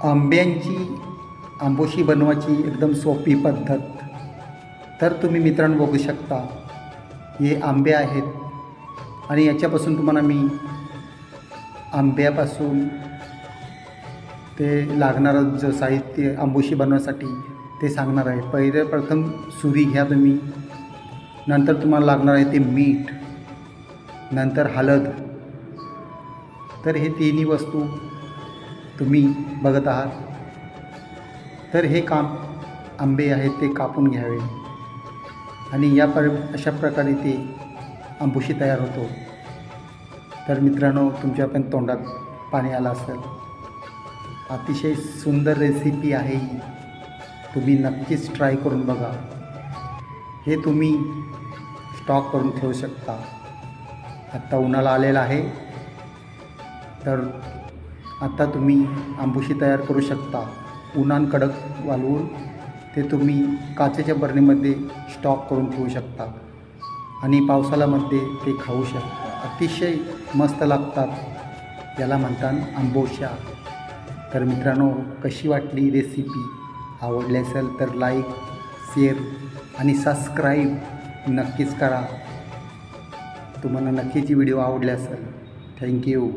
आंब्यांची आंबोशी बनवायची एकदम सोपी पद्धत. तर तुम्ही मित्रांनो बघू शकता, हे आंबे आहेत आणि याच्यापासून तुम्हाला मी आंब्यापासून ते लागणारं जे साहित्य आंबोशी बनवण्यासाठी ते सांगणार आहे. पहिले प्रथम सुरी घ्या तुम्ही, नंतर तुम्हाला लागणार आहे ते मीठ, नंतर हळद. तर हे तिन्ही वस्तू तुम्ही बघत आहात. तर हे आंबे आहेत ते कापून घ्यावे आणि अशा प्रकारे ते आंबोशी तयार होतो. तर मित्रांनो, तुमच्या पण तोंडात पाणी आलं असेल. अतिशय सुंदर रेसिपी आहे ही, तुम्ही नक्कीच ट्राय करून बघा. हे तुम्ही स्टॉक करून ठेवू शकता. आत्ता उन्हाळा आलेला आहे, तर आता तुम्ही आंबोशी तयार करू शकता. उन्हान कडक वाळवून ते तुम्ही काचेच्या बरणीमध्ये स्टॉक करून ठेवू शकता आणि पावसाळ्यामध्ये ते खाऊ शकता. अतिशय मस्त लागतात. याला म्हणतात आंबोशा. तर मित्रांनो, कशी वाटली रेसिपी? आवडली असेल तर लाईक, शेअर आणि सबस्क्राईब नक्कीच करा. तुम्हाला नक्कीच व्हिडिओ आवडले असेल. थँक्यू.